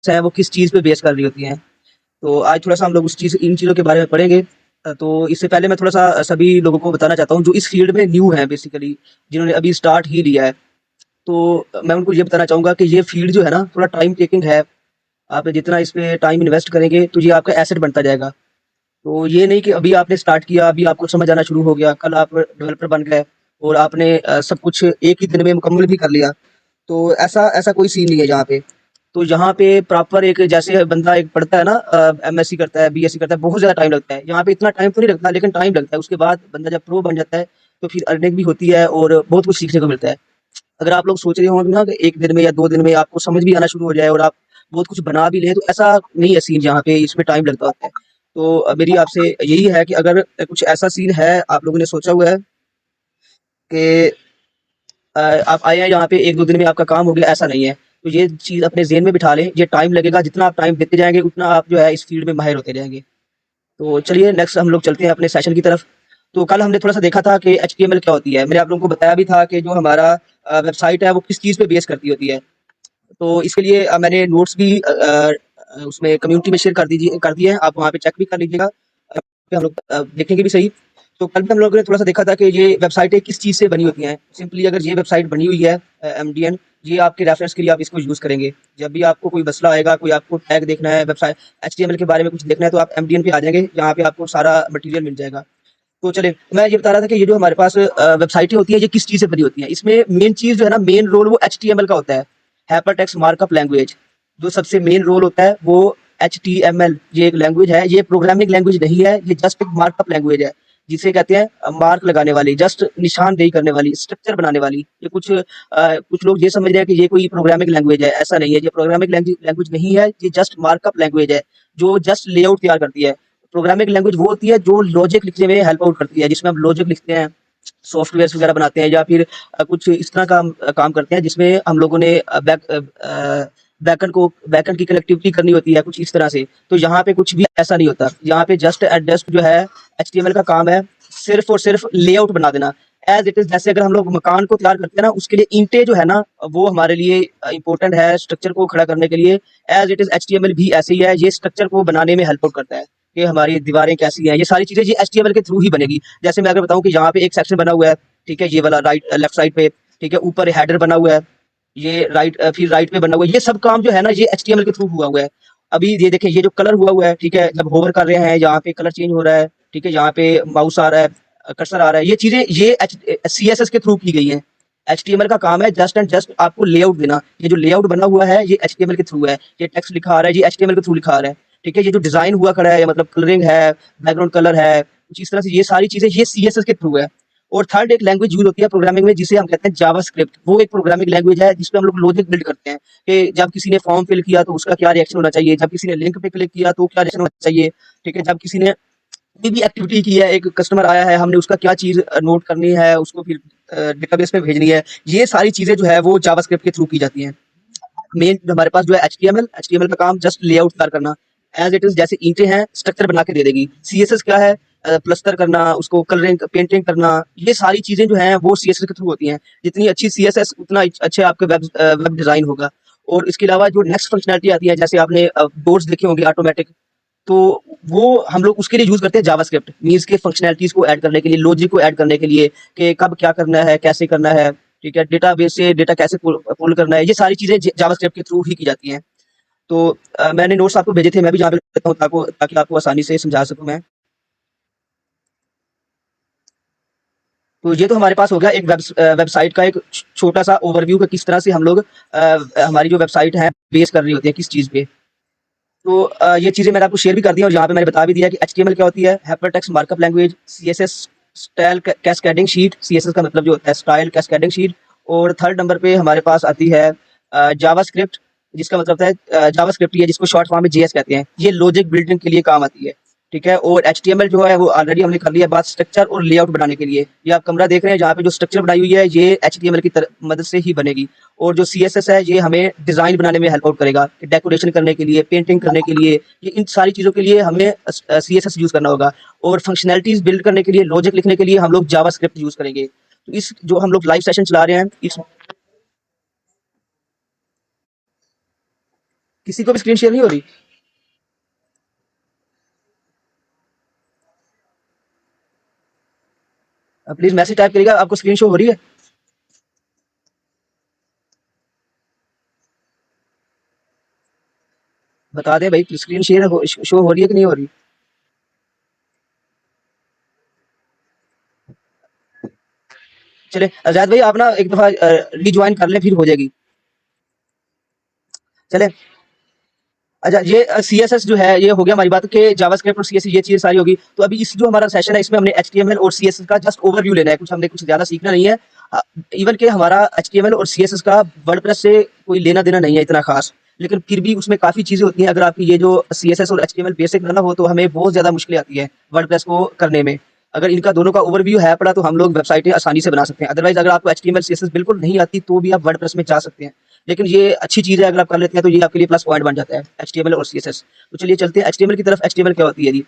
है वो किस चीज़ पे बेस कर रही होती हैं। तो आज थोड़ा-सा हम लोग उस चीज़ इन चीज़ों के बारे में पढ़ेंगे। तो इससे पहले मैं थोड़ा-सा सभी लोगों को बताना चाहता हूँ जो इस फ़ील्ड में न्यू हैं बेसिकली, जिन्होंने अभी स्टार्ट ही लिया है। तो मैं उनको ये बताना चाहूँगा कि ये फ़ील्ड जो है ना थोड़ा टाइम टेकिंग है। आप जितना इस पे टाइम इन्वेस्ट करेंगे तो ये आपका एसेट बनता जाएगा। तो ये नहीं कि अभी आपने स्टार्ट किया, अभी आपको समझ आना शुरू हो गया, कल आप डेवलपर बन गए और आपने सब कुछ एक ही दिन में मुकम्मल भी कर लिया। तो ऐसा ऐसा कोई सीन नहीं है यहाँ पे। तो यहाँ पे प्रॉपर एक जैसे बंदा एक पढ़ता है ना एमएससी करता है, बीएससी करता है, बहुत ज़्यादा टाइम लगता है। यहाँ पे इतना टाइम तो नहीं लगता लेकिन टाइम लगता है। उसके बाद बंदा जब प्रो बन जाता है तो फिर अर्निंग भी होती है और बहुत कुछ सीखने को मिलता है। अगर आप लोग सोच रहे होंगे ना कि 1 दिन में या 2 दिन में आपको समझ भी आना शुरू हो जाए और आप बहुत कुछ बना भी लें, तो ऐसा नहीं है सीन यहाँ पे, इसमें टाइम लगता होता है। तो मेरी आपसे यही है कि अगर कुछ ऐसा सीन है, आप लोगों ने सोचा हुआ है कि आप आए हैं यहाँ पे 1-2 दिन में आपका काम हो गया, ऐसा नहीं है। तो ये चीज़ अपने ज़हन में बिठा लें, ये टाइम लगेगा, जितना आप टाइम देते जाएँगे, उतना आप जो है इस फ़ील्ड में माहिर होते जाएँगे। तो चलिए नेक्स्ट हम लोग चलते हैं अपने सेशन की तरफ। तो कल हमने थोड़ा-सा देखा था कि एचटीएमएल क्या होती है। मैंने आप लोगों को बताया भी था कि जो हमारा वेबसाइट है, वो किस चीज़ पे बेस करती होती है। तो इसके लिए मैंने नोट्स भी उसमें कम्युनिटी में शेयर कर दिए हैं, आप वहाँ पे चेक भी कर लीजिएगा। पे हम लोग देखेंगे भी सही। तो कल भी हम लोगों ने थोड़ा-सा देखा था कि ये वेबसाइटें किस चीज़ से बनी होती हैं। सिंपली अगर ये वेबसाइट बनी हुई है एमडीएन, ये आपके रेफरेंस के लिए आप इसको यूज़ करेंगे। जब भी आपको कोई मसला आएगा, कोई आपको टैग देखना है, वेबसाइट एचटीएमएल के बारे में कुछ देखना है, तो आप एमडीएन पे आ जाएँगे, जहाँ पे आपको सारा मटेरियल मिल जाएगा। तो चलिए, मैं ये बता रहा था कि ये जो हमारे पास वेबसाइटें होती हैं, ये किस चीज़ से बनी होती हैं। इसमें मेन चीज़ जो है ना, मेन रोल वो एचटीएमएल का होता है, हाइपरटेक्स्ट मार्कअप लैंग्वेज। जो सबसे मेन रोल होता है, वो एचटीएमएल, ये एक लैंग्वेज है, ये प्रोग्रामिंग लैंग्वेज नहीं है, ये जस्ट एक मार्कअप लैंग्वेज है, जिसे कहते हैं मार्क लगाने वाली, जस्ट निशानदेही करने वाली, स्ट्रक्चर बनाने वाली। ये कुछ लोग ये समझ रहे हैं कि ये कोई प्रोग्रामिंग लैंग्वेज है, ऐसा नहीं है, ये प्रोग्रामिंग लैंग्वेज नहीं है, ये जस्ट मार्कअप लैंग्वेज है, जो जस्ट लेआउट तैयार करती है। प्रोग्रामिंग लैंग्वेज वो होती है जो लॉजिक लिखने में हेल्प आउट करती है, जिसमें हम लॉजिक लिखते हैं, सॉफ्टवेयर्स वगैरह बनाते हैं या फिर कुछ इस तरह का काम करते हैं जिसमें हम लोगों ने बैकएंड की कनेक्टिविटी करनी होती है कुछ इस तरह से। तो यहाँ पे कुछ भी ऐसा नहीं होता। यहाँ पे जस्ट एट जस्ट जो है एचटीएमएल का काम है सिर्फ और सिर्फ लेआउट बना देना। एज इट इज, जैसे अगर हम लोग मकान को तैयार करते हैं ना, उसके लिए ईंटें जो है ना, वो हमारे लिए इंपॉर्टेंट है स्ट्रक्चर को खड़ा करने के लिए। एज इट इज एचटीएमएल भी ऐसे ही है, ये स्ट्रक्चर को बनाने में हेल्प आउट करता है कि हमारी दीवारें कैसी हैं, ये सारी चीजें ये एचटीएमएल के थ्रू ही बनेगी। जैसे मैं अगर बताऊं कि यहाँ पे एक सेक्शन बना हुआ है, ठीक है, ये वाला राइट लेफ्ट साइड पे, ठीक है, ऊपर हेडर बना हुआ है, ये फिर राइट पे बना हुआ है, ये सब काम जो है ना, ये एचटीएमएल के थ्रू हुआ हुआ है। अभी ये देखें, ये जो कलर हुआ है, ठीक है, जब होवर कर रहे हैं यहाँ पे कलर चेंज हो रहा है, ठीक है, यहाँ पे माउस आ रहा है, कर्सर आ रहा है, ये चीजें ये सीएसएस के थ्रू की गई हैं। एचटीएमएल का काम है जस्ट एंड जस्ट आपको लेआउट देना। ये जो लेआउट बना हुआ है, ये एचटीएमएल के थ्रू है। ये टेक्स्ट लिखा आ रहा है, ये एचटीएमएल के थ्रू लिखा आ रहा है, ठीक है। ये जो डिजाइन हुआ खड़ा है, मतलब कलरिंग है, बैकग्राउंड कलर है, कुछ इस तरह से, ये सारी चीजें ये सीएसएस के थ्रू है। और थर्ड एक लैंग्वेज यूज होती है प्रोग्रामिंग में, जिसे हम कहते हैं जावास्क्रिप्ट। वो एक प्रोग्रामिंग लैंग्वेज है जिसपे हम लोग लॉजिक बिल्ड करते हैं कि जब किसी ने फॉर्म फिल किया तो उसका क्या रिएक्शन होना चाहिए, जब किसी ने लिंक पे क्लिक किया तो क्या रिएक्शन होना चाहिए, ठीक है, जब किसी ने कोई भी एक्टिविटी की है, एक कस्टमर आया है, हमने उसका क्या चीज नोट करनी है, उसको फिर डेटाबेस में भेजनी है, ये सारी चीजें जो है वो जावास्क्रिप्ट के थ्रू की जाती हैं। मेन हमारे पास जो है एचटीएमएल का काम जस्ट लेआउट तैयार करना। एज इट इज, जैसे ईंटें हैं, स्ट्रक्चर बना के दे देगी। सीएसएस क्या है? प्लस्तर करना, उसको कलरिंग पेंटिंग करना, ये सारी चीजें जो हैं वो सीएसएस के थ्रू होती हैं। जितनी अच्छी सीएसएस उतना अच्छे आपके वेब डिजाइन होगा। और इसके अलावा जो नेक्स्ट फंक्शनैलिटी आती है, जैसे आपने बोर्ड्स देखे होंगे ऑटोमेटिक, तो वो हम लोग उसके लिए यूज करते हैं जावास्क्रिप्ट, मीन्स के फंक्शनैलिटीज को ऐड करने के लिए, लॉजिक को ऐड करने के लिए, कि कब क्या करना है, कैसे करना है, ठीक है, डेटाबेस से डेटा कैसे पुल करना है, ये सारी चीजें जावास्क्रिप्ट के थ्रू ही की जाती हैं। तो मैंने नोट्स आपको भेजे थे, मैं भी यहाँ पे देता हूँ ताकि आपको आसानी से समझा सकूं मैं। तो ये तो हमारे पास हो गया एक वेबसाइट का एक छोटा सा ओवरव्यू का, किस तरह से हम लोग हमारी जो वेबसाइट है बेस कर रही होती है किस चीज पे। तो ये चीज़ें मैंने आपको शेयर भी कर दी हैं और यहाँ पे मैंने बता भी दिया कि एचटीएमएल क्या होती है, hypertext markup language, CSS style cascading sheet, CSS का मतलब जो होता है स्टाइल कैस्केडिंग शीट। और थर्ड नंबर पे हमारे पास आती है जावास्क्रिप्ट, जिसका मतलब होता है जावास्क्रिप्ट, ये जिसको शॉर्ट फॉर्म में जेएस कहते हैं, ये लॉजिक बिल्डिंग के लिए काम आती है, ठीक है। और एचटीएमएल जो है वो ऑलरेडी हमने कर लिया बात, स्ट्रक्चर और लेआउट बनाने के लिए। ये आप कमरा देख रहे हैं, जहाँ पे जो स्ट्रक्चर बनाई हुई है, ये एचटीएमएल की मदद से ही बनेगी। और जो सीएसएस है, ये हमें डिजाइन बनाने में हेल्प आउट करेगा, डेकोरेशन करने के लिए, पेंटिंग करने के लिए, ये इन सारी चीजों के लिए हमें सीएसएस यूज करना होगा। और फंक्शनैलिटीज बिल्ड करने के लिए, लॉजिक लिखने के लिए हम लोग जावास्क्रिप्ट यूज करेंगे। तो इस जो हम लोग लाइव सेशन चला रहे हैं, इस किसी को भी स्क्रीन शेयर नहीं हो रही? प्लीज मैसेज टाइप करिएगा, आपको स्क्रीन शो हो रही है? बता दें भाई, स्क्रीन शेयर शो हो रही है कि नहीं हो रही? चले आजाद भाई, आप ना एक दफा रिज्वाइन कर लें, फिर हो जाएगी। चले। अच्छा, ये सीएसएस जो है, ये हो गया हमारी बात के जावास्क्रिप्ट और सीएसएस, ये चीजें सारी होगी। तो अभी इस जो हमारा सेशन है, इसमें हमने एचटीएमएल और सीएसएस का जस्ट ओवरव्यू लेना है, कुछ हमने कुछ ज्यादा सीखना नहीं है। इवन के हमारा एचटीएमएल और सीएसएस का वर्डप्रेस से कोई लेना देना नहीं है इतना खास, लेकिन फिर भी उसमें काफी चीजें होती हैं। अगर आपकी ये जो सीएसएस और एचटीएमएल बेसिक ना हो, तो हमें बहुत ज्यादा मुश्किल आती है वर्डप्रेस को करने में। अगर इनका दोनों का ओवरव्यू है पड़ा, तो हम लोग वेबसाइटें आसानी से बना सकते हैं। अदरवाइज अगर आपको एचटीएमएल सीएसएस बिल्कुल नहीं आती, तो भी आप वर्डप्रेस में जा सकते हैं। लेकिन ये अच्छी चीज़ है, अगर आप कर लेते हैं तो ये आपके लिए प्लस पॉइंट बन जाता है, एचटीएमएल और सीएसएस। तो चलिए चलते हैं एचटीएमएल की तरफ। एचटीएमएल क्या होती है जी?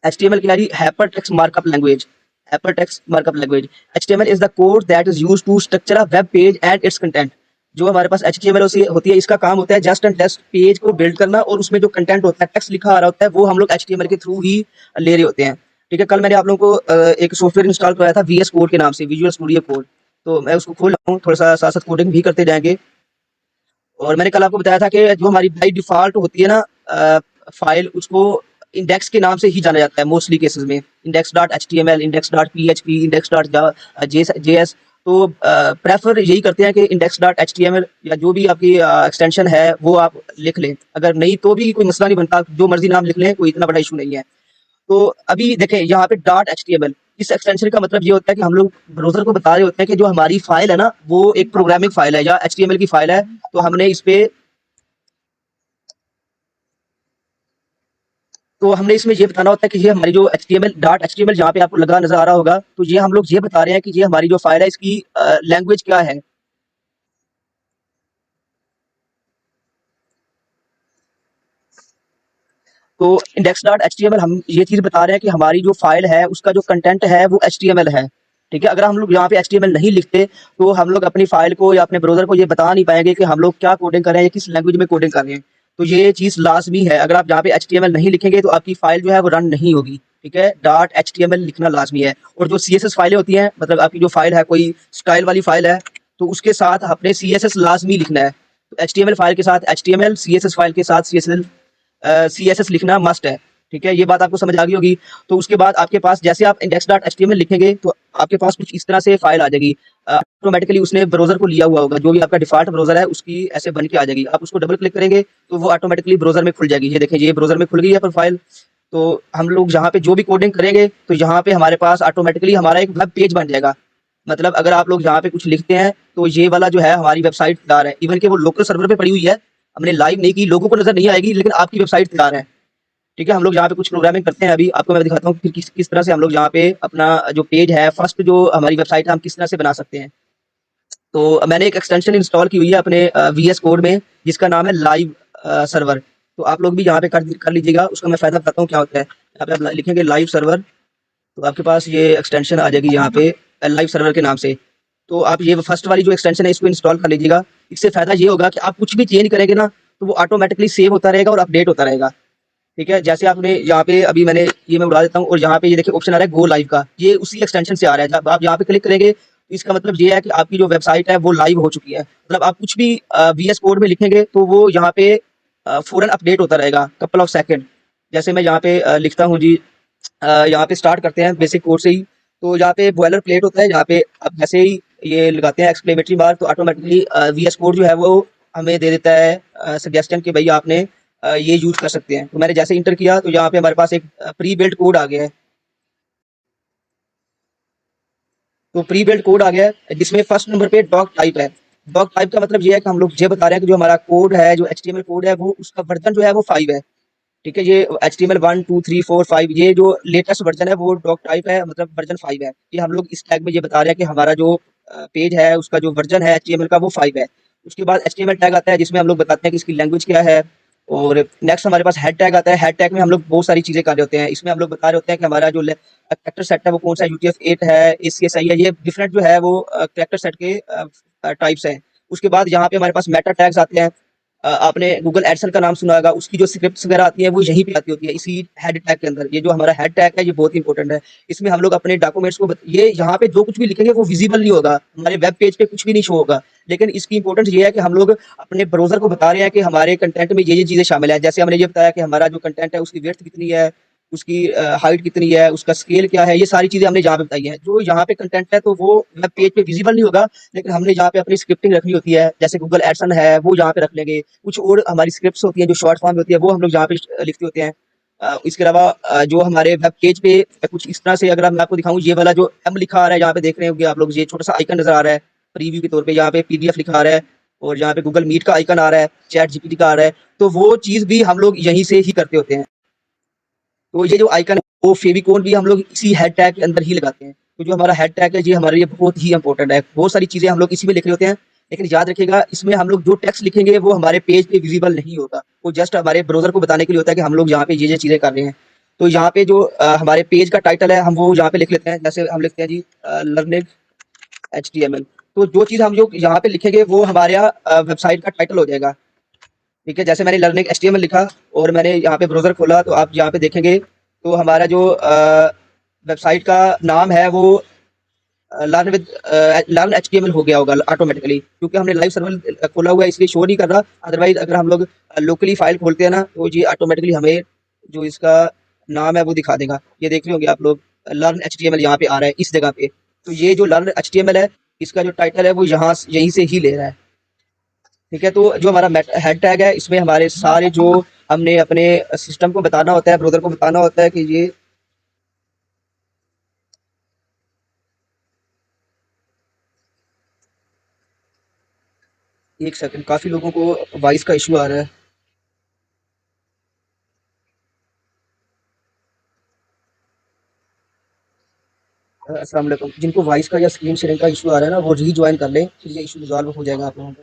एचटीएमएल क्या है जी? Hyper text markup language. Hyper text markup language, HTML is the code that is used to structure a web page and its content. जो हमारे पास एचटीएमएल होती है, इसका काम होता है जस्ट एंड टेक्स्ट पेज को बिल्ड करना, और उसमें जो कंटेंट होता है, टेक्स्ट लिखा आ रहा होता है, वो हम लोग एचटीएमएल के थ्रू ही ले रहे होते हैं। ठीक है, कल मैंने आप लोगों को एक सॉफ्टवेयर इंस्टॉल कराया था वीएस कोड के नाम से, विजुअल स्टूडियो कोड। तो मैं उसको खोल रहा हूँ, थोड़ा सा साथ साथ कोडिंग भी करते जाएंगे। और मैंने कल आपको बताया था कि जो हमारी बाई डिफ़ॉल्ट होती है ना फ़ाइल, उसको इंडेक्स के नाम से ही जाना जाता है मोस्टली केसेस में। Index dot H T M L, index dot P H P, index dot J S. तो प्रेफर यही करते हैं कि index dot H T M L या जो भी आपकी एक्सटेंशन है वो आप लिख लें। अगर नहीं तो भी कोई मसला नहीं बनता, जो मर्जी नाम लिख लें, कोई इतना बड़ा इशू नहीं है। तो अभी देखें यहाँ पे dot H T M L, इस एक्सटेंशन का मतलब ये होता है कि हम लोग ब्राउज़र को बता रहे होते हैं कि जो हमारी फ़ाइल है ना, वो एक प्रोग्रामिंग फ़ाइल है या एचटीएमएल की फ़ाइल है। तो हमने इस पे तो हमने इसमें ये बताना होता है कि ये हमारी जो एचटीएमएल डॉट एचटीएमएल जहाँ पे आपको लगा नज़र आ रहा होगा, तो ये हम लोग ये बता रहे हैं कि ये हमारी जो फ़ाइल है, इसकी लैंग्वेज क्या है। तो इंडेक्स डॉट एचटीएमएल हम ये चीज़ बता रहे हैं कि हमारी जो फ़ाइल है, उसका जो कंटेंट है वो एचटीएमएल है। ठीक है? अगर हम लोग यहाँ पे एचटीएमएल नहीं लिखते, तो हम लोग अपनी फ़ाइल को या अपने ब्राउज़र को ये बता नहीं पाएँगे कि हम लोग क्या कोडिंग कर रहे हैं या किस लैंग्वेज में कोडिंग कर रहे हैं। तो ये चीज़ लाज़मी है, अगर आप यहाँ पे एचटीएमएल नहीं लिखेंगे, तो आपकी फ़ाइल जो है वो रन नहीं होगी। ठीक है? डॉट एचटीएमएल लिखना लाज़मी है। और जो सीएसएस फ़ाइलें होती हैं, मतलब आपकी जो फ़ाइल है कोई स्टाइल वाली फ़ाइल है, तो उसके साथ आपने सीएसएस लाज़मी लिखना है। तो एचटीएमएल फ़ाइल के साथ एचटीएमएल, सीएसएस फ़ाइल के साथ सीएसएल, सीएसएस लिखना मस्ट है। ठीक है, ये बात आपको समझ आ गई होगी। तो उसके बाद आपके पास जैसे आप इंडेक्स डॉट एचटीएमएल लिखेंगे, तो आपके पास कुछ इस तरह से फाइल आ जाएगी। ऑटोमेटिकली उसने ब्राउजर को लिया हुआ होगा, जो भी आपका डिफॉल्ट ब्राउजर है उसकी ऐसे बन के आ जाएगी। आप उसको डबल क्लिक करेंगे, तो वो ऑटोमेटिकली ब्राउजर में खुल जाएगी। ये देखें, ये ब्राउजर में खुल गई है प्रोफाइल। तो हम लोग यहाँ पे जो भी कोडिंग करेंगे, तो यहाँ पे हमारे पास ऑटोमेटिकली हमारा एक वेब पेज बन जाएगा। मतलब अगर आप लोग यहाँ पे कुछ लिखते हैं, तो ये वाला जो है हमारी वेबसाइट तैयार है। इवन कि वो लोकल सर्वर पे पड़ी हुई है, हमने लाइव नहीं की, लोगों को नजर नहीं आएगी, लेकिन आपकी वेबसाइट तैयार है। ठीक है, हम लोग यहाँ पे कुछ प्रोग्रामिंग करते हैं। अभी आपको मैं दिखाता हूँ कि किस तरह से हम लोग यहाँ पे अपना जो पेज है, फर्स्ट जो हमारी वेबसाइट है, हम किस तरह से बना सकते हैं। तो मैंने एक एक्सटेंशन इंस्टॉल की हुई है अपने वीएस कोड में, जिसका नाम है लाइव सर्वर। तो आप लोग भी यहाँ पे कर लीजिएगा। उसका मैं फायदा बताता हूँ क्या होता है। यहाँ पे आप लिखेंगे लाइव सर्वर, तो आपके पास ये एक्सटेंशन आ जाएगी यहाँ पे लाइव सर्वर के नाम से। तो आप ये फर्स्ट वाली जो एक्सटेंशन है, इसको इंस्टॉल कर लीजिएगा। इससे फायदा ये होगा कि आप कुछ भी चेंज करेंगे ना, तो वो ऑटोमेटिकली सेव होता रहेगा और अपडेट होता रहेगा। ठीक है, जैसे आपने यहाँ पे अभी मैंने ये मैं उड़ा देता हूँ, और यहाँ पे ये देखिए ऑप्शन आ रहा है गो लाइव का, ये उसी एक्सटेंशन से आ रहा है। जब आप यहाँ पे क्लिक करेंगे, तो इसका मतलब ये है कि आपकी जो वेबसाइट है वो लाइव हो चुकी है। मतलब आप कुछ भी वीएस कोड में लिखेंगे, तो वो यहाँ पे फौरन अपडेट होता रहेगा, कपल ऑफ सेकंड। जैसे मैं यहाँ पे लिखता हूँ जी, यहाँ पे स्टार्ट करते हैं बेसिक कोड से ही। तो यहाँ पे बॉयलर प्लेट होता है, यहाँ पे आप जैसे ही ये लगाते हैं एक्सक्लेमेटरी मार्क, तो ऑटोमेटिकली वीएस कोड जो है वो हमें दे देता है सजेशन कि भाई आपने ये यूज कर सकते हैं। तो मैंने जैसे इंटर किया, तो यहाँ पे हमारे पास एक प्री बिल्ट कोड आ गया है। तो प्री बिल्ट कोड आ गया है, जिसमें फर्स्ट नंबर पे डॉक टाइप है। डॉक टाइप का मतलब ये है कि हम लोग ये बता रहे हैं कि जो हमारा कोड है, जो एचटीएमएल कोड है, वो उसका वर्जन जो है वो 5 है। ठीक है, ये HTML 1 2 3 4 5, ये जो लेटेस्ट वर्जन है वो डॉक टाइप है, मतलब वर्जन 5 है। ये हम लोग इस टैग में ये बता रहे हैं कि हमारा जो पेज है, उसका जो वर्जन है HTML का, वो 5 है। उसके बाद HTML टैग आता है, जिसमें हम लोग बताते हैं कि इसकी लैंग्वेज क्या है। और नेक्स्ट हमारे पास हेड टैग आता है। हेड टैग में हम लोग बहुत सारी चीज़ें कर रहे होते हैं। इसमें हम लोग बता रहे होते हैं कि हमारा जो कैरेक्टर सेट है वो कौन सा है, UTF-8 है, ACSI है, ये डिफरेंट जो है वो कैरेक्टर सेट के टाइप्स हैं। उसके बाद यहाँ पे हमारे पास मेटा टैग्स आते हैं। आपने गूगल एडसन का नाम सुना होगा, उसकी जो स्क्रिप्ट्स वगैरह आती हैं वो यहीं पे आती होती है इसी हेड टैग के अंदर। ये जो हमारा हेड टैग है ये बहुत इंपॉर्टेंट है। इसमें हम लोग अपने डॉक्यूमेंट्स को ये यहाँ पे जो कुछ भी लिखेंगे वो विजिबल नहीं होगा, हमारे वेब पेज पे कुछ भी नहीं शो होगा। लेकिन इसकी इंपॉर्टेंस ये है कि हम लोग अपने ब्राउज़र को बता रहे हैं कि हमारे कंटेंट में ये चीज़ें शामिल है। जैसे हमने ये बताया कि हमारा जो कंटेंट है उसकी विड्थ कितनी है, उसकी हाइट कितनी है, उसका स्केल क्या है, ये सारी चीज़ें हमने यहाँ पे बताई हैं। जो यहाँ पे कंटेंट है तो वो वेब पेज पे विजिबल नहीं होगा, लेकिन हमने यहाँ पे अपनी स्क्रिप्टिंग रखनी होती है। जैसे गूगल एडसन है वो यहाँ पे रख लेंगे। कुछ और हमारी स्क्रिप्ट्स होती हैं जो शॉर्ट फॉर्म में होती है वो हम लोग यहाँ पे लिखते होते हैं। इसके अलावा जो हमारे वेब पेज पे कुछ इस तरह से अगर मैं आपको दिखाऊँ, ये वाला जो एम लिखा आ रहा है यहाँ पे देख रहे होंगे आप लोग, ये छोटा-सा आइकन नज़र आ रहा है प्रीव्यू के तौर पे, यहाँ पे पीडीएफ लिखा आ रहा है और यहाँ पे गूगल मीट का आइकन आ रहा है, चैट जीपीटी का आ रहा है, तो वो चीज़ भी हम लोग यहीं से ही करते होते हैं। तो ये जो आइकन है वो फेविकोल भी हम लोग इसी हेड टैग के अंदर ही लगाते हैं। तो जो हमारा हेड टैग है ये हमारे लिए बहुत ही इंपॉर्टेंट है। बहुत सारी चीज़ें हम लोग इसी में लिख रहे होते हैं, लेकिन याद रखिएगा इसमें हम लोग जो टेक्स्ट लिखेंगे वो हमारे पेज पे विजिबल नहीं होगा। वो जस्ट हमारे ब्राउज़र को बताने के लिए होता है कि हम लोग यहाँ पे ये चीज़ें कर रहे हैं। तो यहाँ पे जो हमारे पेज का टाइटल है हम वो यहाँ पे लिख लेते हैं। जैसे हम लिखते हैं जी लर्निंग एचटीएमएल। तो जो चीज़ हम लोग यहाँ पे लिखेंगे वो हमारे यहाँ वेबसाइट का टाइटल हो जाएगा। ठीक है, जैसे मैंने लर्निंग एचटीएमएल लिखा और मैंने यहाँ पे ब्राउज़र खोला तो आप यहाँ पे देखेंगे तो हमारा जो वेबसाइट का नाम है वो लर्न एचटीएमएल हो गया होगा ऑटोमेटिकली, क्योंकि हमने लाइव सर्वर खोला हुआ है इसलिए शो नहीं कर रहा। अदरवाइज अगर हम लोग लोकली फाइल खोलते हैं ना तो ये ऑटोमेटिकली हमें जो इसका नाम है वो दिखा देगा। ये देख रहे होंगे आप लोग लर्न एचटीएमएल यहाँ पे आ रहा है इस जगह पे। तो ये जो लर्न एचटीएमएल है इसका जो टाइटल है वो यहाँ यहीं से ही ले रहा है। ठीक है, तो जो हमारा हेड टैग है इसमें हमारे सारे जो हमने अपने सिस्टम को बताना होता है, ब्राउज़र को बताना होता है कि ये एक सेकंड, काफ़ी लोगों को वॉइस का इशू आ रहा है। अस्सलाम वालेकुम। जिनको वॉइस का या स्क्रीन शेयरिंग का इशू आ रहा है ना वो रीजॉइन कर लें, फिर ये इशू रिजॉल्व हो जाएगा आप लोगों का।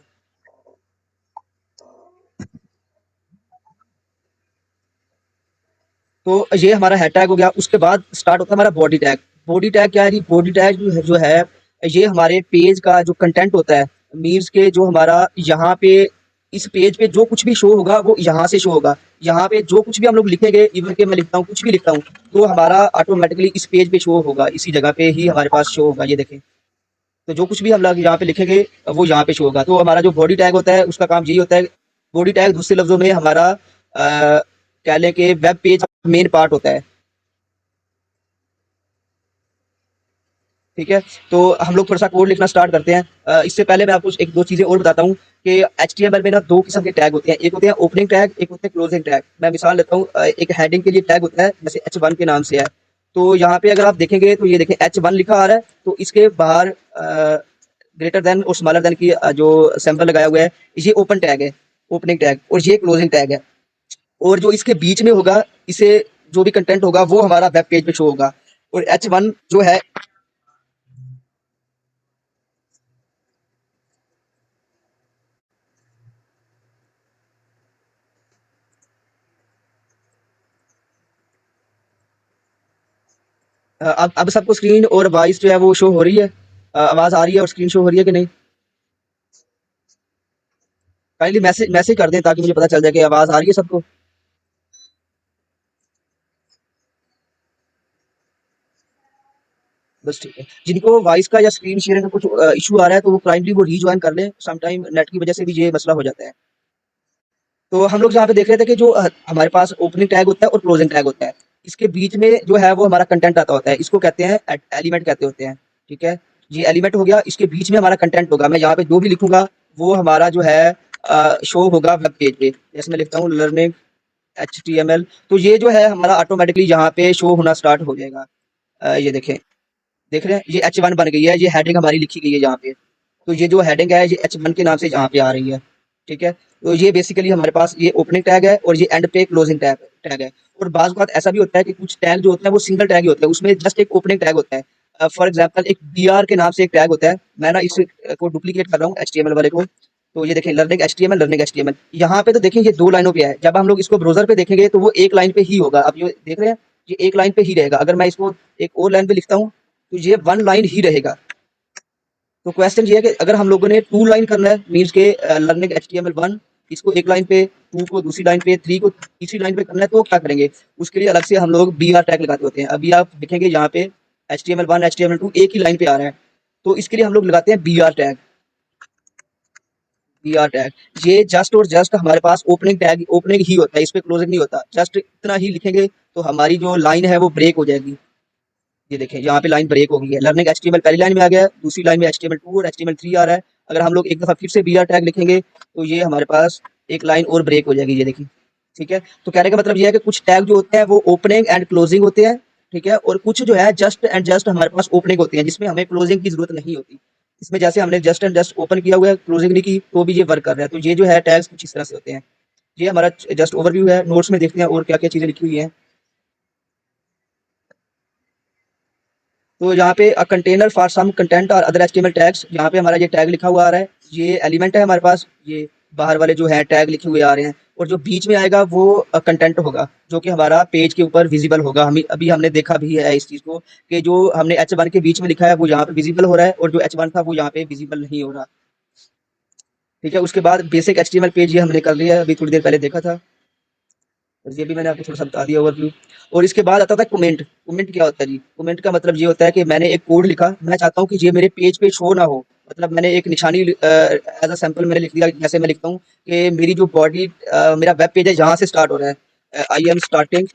तो ये हमारा हेड टैग हो गया। उसके बाद स्टार्ट होता है हमारा बॉडी टैग। बॉडी टैग क्या है जी? बॉडी टैग जो है ये हमारे पेज का जो कंटेंट होता है, मीन्स के जो हमारा यहाँ पे इस पेज पे जो कुछ भी शो होगा वो यहाँ से शो होगा। यहाँ पे जो कुछ भी हम लोग लिखेंगे, इवन के मैं लिखता हूँ कुछ भी लिखता हूँ तो हमारा ऑटोमेटिकली इस पेज पे शो होगा, इसी जगह पे ही हमारे पास शो होगा। ये देखें, तो जो कुछ भी हम लोग यहाँ पे लिखेंगे वो यहाँ पे शो होगा। तो हमारा जो बॉडी टैग होता है उसका काम यही होता है। बॉडी टैग दूसरे लफ्जों में हमारा कह लें कि वेब पेज मेन पार्ट होता है। ठीक है, तो हम लोग थोड़ा सा कोड लिखना स्टार्ट करते हैं। इससे पहले मैं आपको एक दो चीज़ें और बताता हूँ कि एचटीएमएल में ना दो किस्म के टैग होते हैं। एक होते हैं ओपनिंग टैग, एक होते हैं क्लोजिंग टैग। मैं मिसाल लेता हूँ, एक हेडिंग के लिए टैग होता है जैसे H1 के नाम से है। तो यहाँ पे अगर आप देखेंगे तो ये देखें H1 लिखा आ रहा है, तो इसके बाहर ग्रेटर देन और स्मॉलर देन की जो सैंपल लगाया हुआ है ये ओपन टैग है, ओपनिंग टैग, और ये क्लोजिंग टैग है। और जो इसके बीच में होगा, इसे जो भी कंटेंट होगा वो हमारा वेब पेज पे शो होगा। और H1 जो है अब सबको स्क्रीन और वॉइस जो है वो शो हो रही है, आवाज़ आ रही है और स्क्रीन शो हो रही है कि नहीं? काइंडली मैसेज मैसेज कर दें ताकि मुझे पता चल जाए कि आवाज़ आ रही है सबको। बस ठीक है। जिनको वॉइस का या स्क्रीन शेयरिंग का कुछ इशू आ रहा है तो वो काइंडली वो रीजॉइन कर लें। सम टाइम नेट की वजह से भी ये मसला हो जाता है। तो हम लोग यहाँ पे देख रहे थे कि जो हमारे पास ओपनिंग टैग होता है और क्लोजिंग टैग होता है। इसके बीच में जो है वो हमारा कंटेंट आता होता है। इसको कहते हैं एलिमेंट कहते होते हैं। ठीक है? ये एलिमेंट हो गया, इसके बीच में हमारा कंटेंट होगा। मैं यहाँ पे जो भी लिखूँगा वो हमारा जो है शो होगा वेब पेज पे। जैसे मैं लिखता हूँ लर्निंग एचटीएमएल, तो ये जो है हमारा ऑटोमेटिकली यहाँ पे शो होना स्टार्ट हो जाएगा। ये देखें, देख रहे हैं ये H1 बन गई है, ये हेडिंग हमारी लिखी गई है यहाँ पे। तो ये जो हेडिंग है ये H1 के नाम से यहाँ पे आ रही है। ठीक है, तो ये बेसिकली हमारे पास ये ओपनिंग टैग है और ये एंड पे क्लोजिंग टैग टैग है। और बाज़ बात ऐसा भी होता है कि कुछ टैग जो होते हैं वो सिंगल टैग ही होते हैं, उसमें जस्ट एक ओपनिंग टैग होता है। फॉर एग्जांपल एक बीआर के नाम से एक टैग होता है। मैं ना इस को डुप्लीकेट कर रहा हूँ एचटीएमएल वाले को। तो ये देखें लर्निंग एचटीएमएल यहाँ पे तो देखिए ये दो लाइनों पे है। जब हम लोग इसको ब्राउजर पे देखेंगे तो वो एक लाइन पे ही होगा। अब ये देख रहे हैं, ये एक लाइन पे ही रहेगा। अगर मैं इसको एक और लाइन पे लिखता हूँ तो ये वन लाइन ही रहेगा। तो क्वेश्चन ये है कि अगर हम लोगों ने टू लाइन करना है मीन्स के लर्निंग एचटीएमएल 1 इसको एक लाइन पे, 2 को दूसरी लाइन पे, 3 को तीसरी लाइन पे करना है तो क्या करेंगे, उसके लिए अलग से हम लोग br टैग लगाते होते हैं। अभी आप देखेंगे यहाँ पे HTML1 HTML2 एक ही लाइन पे आ रहा है, तो इसके लिए हम लोग लगाते हैं br टैग। br टैग ये जस्ट और जस्ट हमारे पास ओपनिंग टैग, ओपनिंग ही होता है, इस पे क्लोजिंग नहीं होता। जस्ट इतना ही लिखेंगे तो हमारी जो लाइन है वो ब्रेक हो जाएगी। ये देखें यहाँ पे लाइन ब्रेक हो गई है, लर्निंग एचटीएमएल पहली लाइन में आ गया है, दूसरी लाइन में HTML2 और HTML3 आ रहा है। अगर हम लोग एक दफा फिर से br टैग लिखेंगे तो ये हमारे पास एक लाइन और ब्रेक हो जाएगी, ये देखिए। ठीक है, तो कहने का मतलब ये है कि कुछ टैग जो होते हैं वो ओपनिंग एंड क्लोजिंग होते हैं, ठीक है, और कुछ जो है जस्ट एंड जस्ट हमारे पास ओपनिंग होती है, जिसमें हमें क्लोजिंग की जरूरत नहीं होती। इसमें जैसे हमने जस्ट एंड जस्ट ओपन किया हुआ है, क्लोजिंग नहीं की, तो भी ये वर्क कर रहा है। तो ये जो है टैग्स कुछ इस तरह से होते हैं। ये हमारा जस्ट ओवरव्यू है। नोट्स में देखते हैं और क्या क्या चीजें लिखी हुई हैं। तो यहाँ पे a container for some content और अदर एचटीएमएल टैग्स, यहाँ पे हमारा ये टैग लिखा हुआ आ रहा है, ये एलिमेंट है हमारे पास, ये बाहर वाले जो है टैग लिखे हुए आ रहे हैं, और जो बीच में आएगा वो कंटेंट होगा, जो कि हमारा पेज के ऊपर विजिबल होगा। हम अभी हमने देखा भी है इस चीज़ को, कि जो हमने H1 के बीच में लिखा है वो यहाँ पे विजिबल हो रहा है, और जो H1 था वो यहाँ पे विजिबल नहीं हो रहा। ठीक है, उसके बाद बेसिक एचटीएमएल पेज ये हमने कर लिया है, अभी थोड़ी देर पहले देखा था, और ये भी मैंने आपको थोड़ा-सा बता दिया ओवरव्यू। और इसके बाद आता था कमेंट। कमेंट क्या होता है जी? कमेंट का मतलब ये होता है कि मैंने एक कोड लिखा, मैं चाहता हूँ कि ये मेरे पेज पे शो ना हो। मतलब मैंने एक निशानी एज़ अ सैंपल मैंने लिख दिया, जैसे मैं लिखता हूँ कि मेरी जो बॉडी मेरा वेब पेज है यहाँ से स्टार्ट हो रहा है। I am starting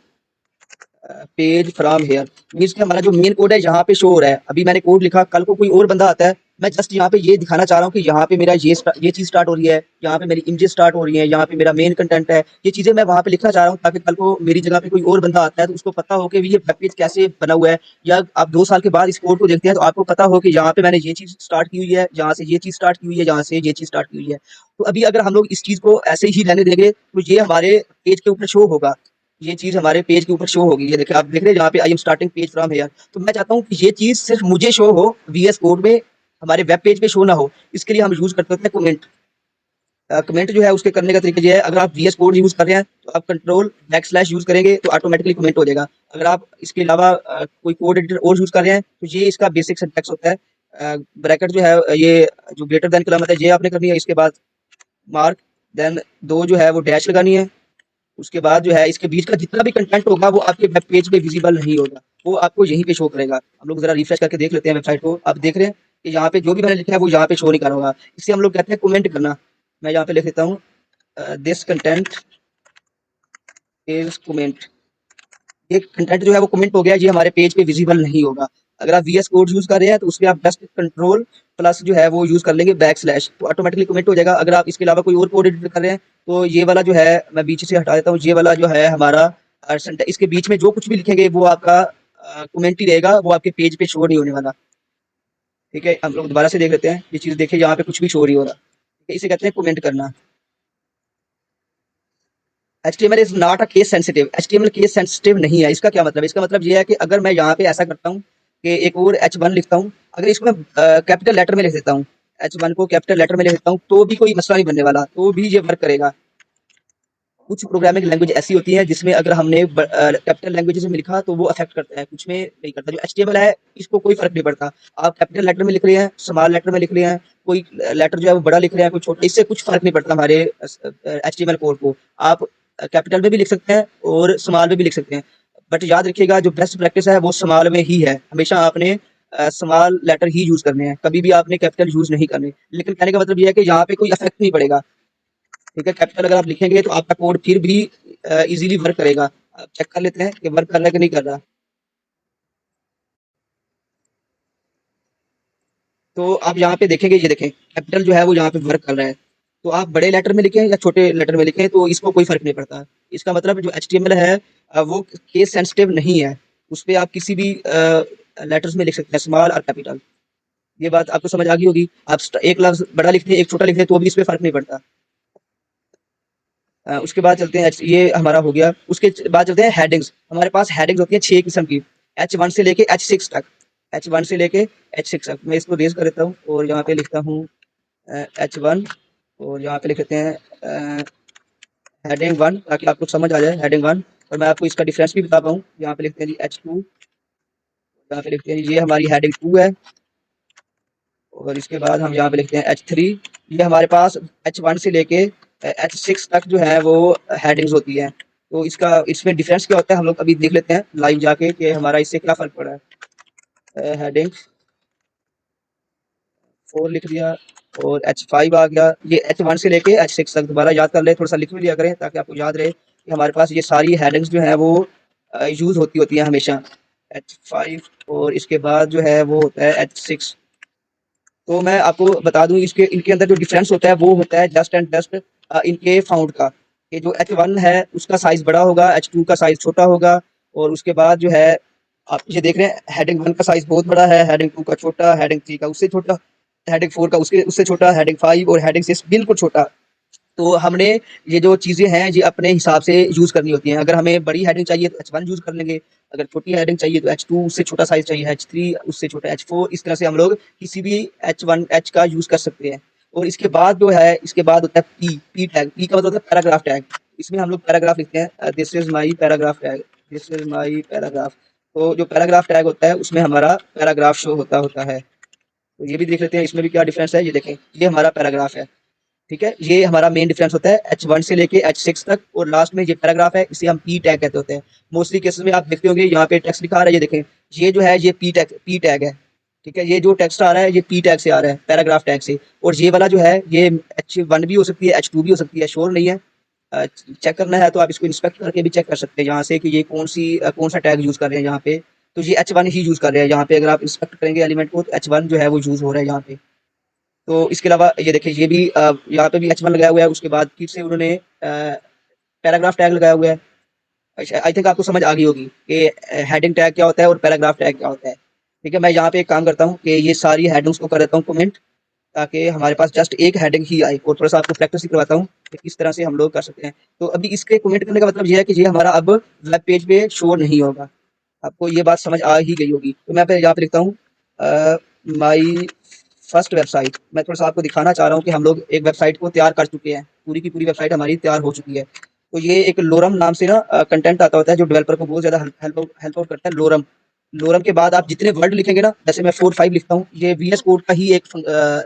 page from here, means कि हमारा जो मेन कोड है यहाँ पे शो हो रहा है। अभी मैंने कोड लिखा, कल को कोई और बंदा आता है, मैं जस्ट यहाँ पे ये दिखाना चाह रहा हूँ कि यहाँ पे मेरा ये चीज़ स्टार्ट हो रही है, यहाँ पे मेरी इमेजेस स्टार्ट हो रही है, यहाँ पे मेरा मेन कंटेंट है। ये चीज़ें मैं वहाँ पे लिखना चाह रहा हूँ, ताकि कल को मेरी जगह पे कोई और बंदा आता है तो उसको पता हो कि ये वेब पेज कैसे बना हुआ है। या आप 2 साल के बाद इस कोड को देखते हैं तो आपको पता हो कि यहाँ पे मैंने ये चीज़ स्टार्ट की हुई है, यहाँ से ये चीज़ स्टार्ट की हुई है, यहाँ से ये चीज़ स्टार्ट की हुई है। तो अभी अगर हम लोग इस चीज़ को ऐसे ही रहने देंगे तो ये हमारे पेज के ऊपर शो होगा। ये चीज़ हमारे पेज के ऊपर शो होगी। ये देखिए, आप देख रहे हैं जहाँ पे I am starting page from here. तो मैं चाहता हूँ कि ये चीज़ सिर्फ मुझे शो हो, वीएस कोड में, हमारे वेब पेज पे शो ना हो। इसके लिए हम यूज़ करते हैं कमेंट। कमेंट जो है उसके करने का तरीका ये है, अगर आप वीएस कोड यूज़ कर रहे हैं तो आप कंट्रोल बैक स्लैश यूज़ करेंगे तो ऑटोमेटिकली कमेंट हो जाएगा। अगर आप इसके अलावा कोई कोड एडिटर और यूज़ कर रहे हैं तो ये इसका बेसिक सिंटैक्स होता है। ब्रैकेट जो है, ये जो ग्रेटर देन की अलामत है, ये आपने करनी है। इसके बाद मार्क, देन 2 जो है वो डैश लगानी है। उसके बाद जो है इसके बीच का जितना भी कंटेंट होगा वो आपके वेब पेज पे विजिबल नहीं होगा, वो आपको यहीं पे शो करेगा। हम लोग जरा रिफ्रेश करके देख लेते हैं वेबसाइट को। आप देख रहे हैं कि यहाँ पे जो भी मैंने लिखा है वो यहाँ पे शो नहीं कर रहा होगा। इसे हम लोग कहते हैं कमेंट करना। मैं यहाँ पे लिख देता हूँ दिस कंटेंट इज कमेंट। ये कंटेंट जो है वो कमेंट हो गया, ये हमारे पेज पे विजिबल नहीं होगा। अगर आप वीएस कोड यूज कर रहे हैं तो उसमें आप जस्ट कंट्रोल प्लस जो है वो यूज कर लेंगे बैक स्लैश, तो ऑटोमेटिकली कमेंट हो जाएगा। अगर आप इसके अलावा कोई और कोड एडिट कर रहे हैं तो ये वाला जो है मैं बीच से हटा देता हूँ, ये वाला जो है हमारा इसके बीच में जो कुछ भी लिखेंगे वो आपका कमेंट ही रहेगा, वो आपके पेज पे शो नहीं होने वाला। ठीक है, हम लोग दोबारा से देख लेते हैं। ये चीज देखिए, यहाँ पे कुछ भी शो नहीं हो रहा। ठीक है, इसे कहते हैं कमेंट करना। HTML is not a case sensitive. HTML case sensitive नहीं है। इसका क्या मतलब है? इसका मतलब ये है कि अगर मैं यहाँ पे ऐसा करता हूँ कि एक और H1 लिखता हूँ, अगर इसको मैं कैपिटल लेटर में लिख देता हूँ, H1 को कैपिटल लेटर में लिख देता हूँ, तो भी कोई मसला नहीं बनने वाला, तो भी ये वर्क करेगा। कुछ प्रोग्रामिंग लैंग्वेज ऐसी होती है जिसमें अगर हमने कैपिटल लैंग्वेज में लिखा तो वो अफेक्ट करता है, कुछ में नहीं करता। जो HTML है इसको कोई फर्क नहीं पड़ता। आप कैपिटल लेटर में लिख रहे हैं, स्मॉल लेटर में लिख रहे हैं, कोई लेटर जो है वो बड़ा लिख रहे हैं, कोई छोटा, इससे कुछ फर्क नहीं पड़ता हमारे HTML कोड को। आप कैपिटल में भी लिख सकते हैं और स्मॉल में भी लिख सकते हैं, बट याद रखिएगा जो बेस्ट प्रैक्टिस है वो स्मॉल में ही है। हमेशा आपने स्मॉल लेटर ही यूज करने हैं, कभी भी आपने कैपिटल यूज नहीं करने। लेकिन कहने का मतलब ये है कि यहाँ पे कोई इफेक्ट नहीं पड़ेगा। ठीक है, कैपिटल अगर आप लिखेंगे तो आपका कोड फिर भी इजीली वर्क करेगा। आप चेक कर लेते हैं कि वर्क कर रहा है कि नहीं कर रहा। तो आप यहाँ पे देखेंगे, ये देखें कैपिटल जो है वो यहाँ पे वर्क कर रहा है। तो आप बड़े लेटर में लिखें या छोटे लेटर में लिखें तो इसको कोई फर्क नहीं पड़ता। इसका मतलब जो HTML है वो केस सेंसिटिव नहीं है। उस पे आप किसी भी लेटर्स में लिख सकते हैं, स्मॉल और कैपिटल। ये बात आपको समझ आ गई होगी। आप एक लफ्ज बड़ा लिख दें, एक छोटा लिख दें, तो भी इस पे फर्क नहीं पड़ता। उसके बाद चलते हैं, ये हमारा हो गया। उसके बाद चलते हैं हेडिंग्स। हमारे पास हेडिंग्स होती है 6 किस्म की, H1 से लेके H6 तक। H1 से लेके H6 तक। मैं इसको रेज कर देता हूँ और यहाँ पे लिखता हूँ H1, और यहाँ पे लिख देते हैं हेडिंग 1, ताकि आपको समझ आ जाए हेडिंग 1। और मैं आपको इसका डिफरेंस भी बता पाऊँ। यहाँ पे लिखते हैं जी H2, यहाँ पे लिखते हैं ये हमारी हेडिंग 2 है, और इसके बाद हम यहाँ पे लिखते हैं H3। ये हमारे पास H1 से लेके H6 तक जो है वो हेडिंग्स होती है। तो इसका इसमें डिफरेंस क्या होता है हम लोग अभी देख लेते हैं लाइव जाके कि हमारा इससे क्या फ़र्क पड़ा है। हेडिंग 4 लिख दिया और H5 आ गया। ये H1 से लेके H6 तक दोबारा याद कर ले, थोड़ा-सा लिख भी लिया करें ताकि आपको याद रहे कि हमारे पास ये सारी हेडिंग्स जो हैं वो यूज़ होती हैं हमेशा। H5 और इसके बाद जो है वो होता है H6। तो मैं आपको बता दूं इसके इनके अंदर जो डिफरेंस होता है वो होता है जस्ट एंड जस्ट इनके फाउंड का। ये जो H1 है उसका साइज बड़ा होगा, H2 का साइज छोटा होगा और उसके बाद जो है आप ये देख रहे हैं हेडिंग 1 का साइज बहुत बड़ा है, हेडिंग 2 का छोटा, हेडिंग 3 का उससे छोटा, हेडिंग 4 का उसके उससे छोटा, हेडिंग 5 और हेडिंग 6 बिल्कुल छोटा। तो हमने ये जो चीज़ें हैं ये अपने हिसाब से यूज़ करनी होती हैं। अगर हमें बड़ी हेडिंग चाहिए तो H1 यूज़ कर लेंगे, अगर छोटी हेडिंग चाहिए तो H2 उससे छोटा साइज़ चाहिए, H3 उससे छोटा, H4 इस तरह से हम लोग किसी भी H1 H का यूज़ कर सकते हैं। और इसके बाद जो है इसके बाद होता है पी टैग। पी का मतलब होता है पैराग्राफ टैग। इसमें हम लोग पैराग्राफ लिखते हैं this is my paragraph tag, this is my paragraph. तो जो पैराग्राफ टैग होता है उसमें हमारा पैराग्राफ शो होता है। तो ये भी देख लेते हैं इसमें भी क्या डिफरेंस है। ये देखें ये हमारा पैराग्राफ है। ठीक है, ये हमारा मेन डिफरेंस होता है H1 से लेके H6 तक और लास्ट में ये पैराग्राफ है इसे हम पी टैग कहते होते हैं। मोस्टली केसेस में आप देखते होंगे यहाँ पे टेक्स्ट लिखा आ रहा है, ये देखें ये जो है ये पी टैग है। ठीक है, ये जो टेक्स्ट आ रहा है ये पी टैग से आ रहा है, पैराग्राफ टैग से। और ये वाला जो है ये H1 भी हो सकती है, H2 भी हो सकती है, श्योर नहीं है। चेक करना है तो आप इसको इंस्पेक्ट करके भी चेक कर सकते हैं यहाँ से कि ये कौन सा टैग यूज कर रहे हैं यहाँ पे। तो ये H1 ही यूज कर रहे हैं यहाँ पे। अगर आप इंस्पेक्ट करेंगे एलिमेंट को तो H1 जो है वो यूज हो रहा है यहाँ पे। तो इसके अलावा ये देखिए ये भी यहाँ पे भी H1 लगाया हुआ है, उसके बाद फिर से उन्होंने पैराग्राफ टैग लगाया हुआ है। आई थिंक आपको समझ आ गई होगी कि हेडिंग टैग क्या होता है और पैराग्राफ टैग क्या होता है। ठीक है, मैं यहाँ पे एक काम करता हूँ कि ये सारी हेडिंग्स को कर देता हूँ कमेंट ताकि हमारे पास जस्ट एक हेडिंग ही आए और थोड़ा सा आपको प्रैक्टिस भी करवाता हूँ कि किस तरह से हम लोग कर सकते हैं। तो अभी इसके कमेंट करने का मतलब ये है कि ये हमारा अब वेब पेज पे शो नहीं होगा। आपको ये बात समझ आ ही गई होगी। तो मैं यहाँ पे लिखता हूँ माई फर्स्ट वेबसाइट। मैं थोड़ा सा आपको दिखाना चाह रहा हूँ कि हम लोग एक वेबसाइट को तैयार कर चुके हैं, पूरी की पूरी वेबसाइट हमारी तैयार हो चुकी है। तो ये एक लोरम नाम से ना कंटेंट आता होता है जो डेवलपर को बहुत ज़्यादा हेल्प आउट करता है। लोरम लोरम के बाद आप जितने वर्ड लिखेंगे ना, जैसे मैं 4-5 लिखता हूँ, ये वीएस कोड का ही एक